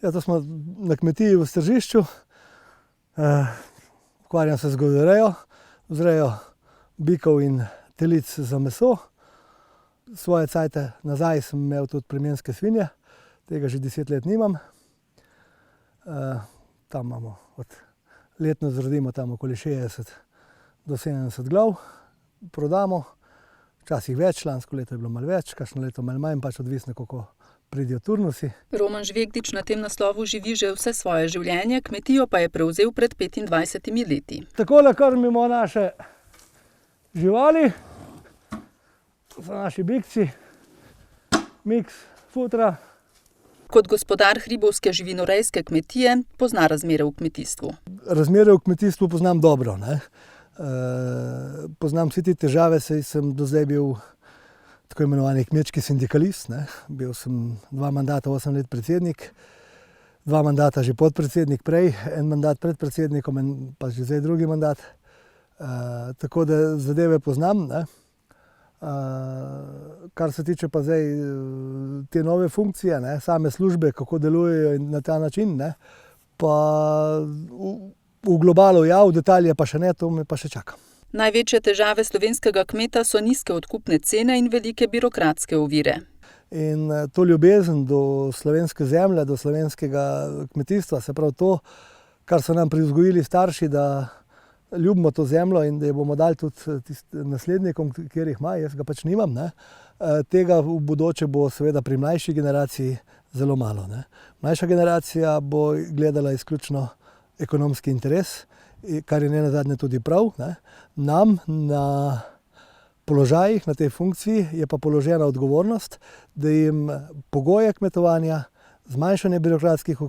Ja, to smo na kmetiji v Stržišču. Ukvarjam se z govedorejo, vzrejo bikov in telic za meso. Svoje cajte nazaj sem imel tudi plemenske svinje, tega že 10 let nimam. Tam imamo, letno zrodimo tam okoli 60 do 70 glav, prodamo, včasih več, lansko leto je bilo malo več, kakšno leto malo manj, pač odvisno, kako pridijo turnusi. Roman Žvegdič na tem naslovu živi že vse svoje življenje, kmetijo pa je prevzel pred 25 leti. Takole krmimo naše živali, to so naši bikci, miks, futra. Kot gospodar hribovske živinorejske kmetije pozna razmere v kmetijstvu. Razmere v kmetijstvu poznam dobro, ne. Poznam vse te težave, saj sem do zdaj bil tako imenovani kmečki sindikalist, ne. Bil sem 2 mandata, 8 let predsednik, 2 mandata že podpredsednik prej, 1 mandat pred predsednikom, en pa že zdaj drugi mandat. Tako da zadeve poznam, ne. Kar se tiče pa zdaj te nove funkcije, ne, same službe, kako delujejo in na ta način, ne, pa v globalu ja, v detalje pa še ne, to me pa še čaka. Največje težave slovenskega kmeta so nizke odkupne cene in velike birokratske ovire. In to ljubezen do slovenske zemlje, do slovenskega kmetijstva, se pravi to, kar so nam privzgojili starši, da ljubimo to zemljo in da jo bomo dali tudi naslednikom, kjer jih ima, jaz ga pač nimam, ne. Tega v bodoče bo seveda pri mlajši generaciji zelo malo, ne. Mlajša generacija bo gledala izključno ekonomski interes, kar je nenazadnje tudi prav, ne. Nam na položajih, na tej funkciji je pa položena odgovornost, da jim pogoje kmetovanja, zmanjšanje birokratskih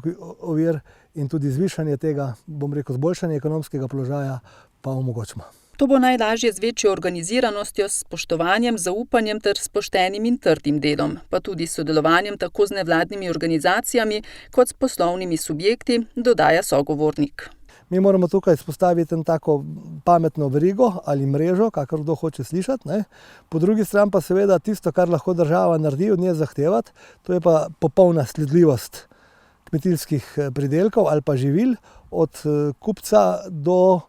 ovir in tudi zvišanje tega, bom rekel, zboljšanje ekonomskega položaja pa omogočimo. To bo najlažje z večjo organiziranostjo, spoštovanjem, zaupanjem ter s poštenim in trdim delom, pa tudi sodelovanjem tako z nevladnimi organizacijami kot s poslovnimi subjekti, dodaja sogovornik. Mi moramo tukaj vzpostaviti en tako pametno verigo ali mrežo, kakor kdo hoče slišati, ne. Po drugi strani pa seveda tisto, kar lahko država naredi, od nje zahtevati, to je pa popolna sledljivost kmetijskih pridelkov ali pa živil, od kupca do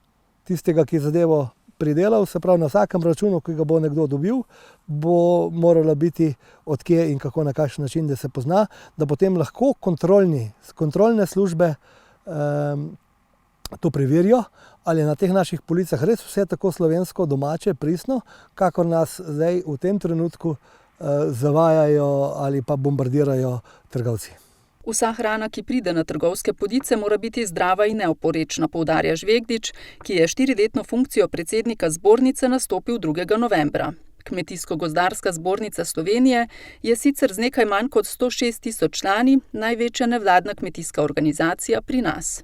tistega, ki je zadevo pridelal, se pravi na vsakem računu, ki ga bo nekdo dobil, bo morala biti od kje in kako, na kakšen način, da se pozna, da potem lahko kontrolne službe to preverijo, ali je na teh naših policah res vse tako slovensko, domače, pristno, kakor nas zdaj v tem trenutku zavajajo ali pa bombardirajo trgovci. Vsa hrana, ki pride na trgovske police, mora biti zdrava in neoporečna, poudarja Žvegdič, ki je 4-letno funkcijo predsednika zbornice nastopil 2. novembra. Kmetijsko-gozdarska zbornica Slovenije je sicer z nekaj manj kot 106 000 člani največja nevladna kmetijska organizacija pri nas.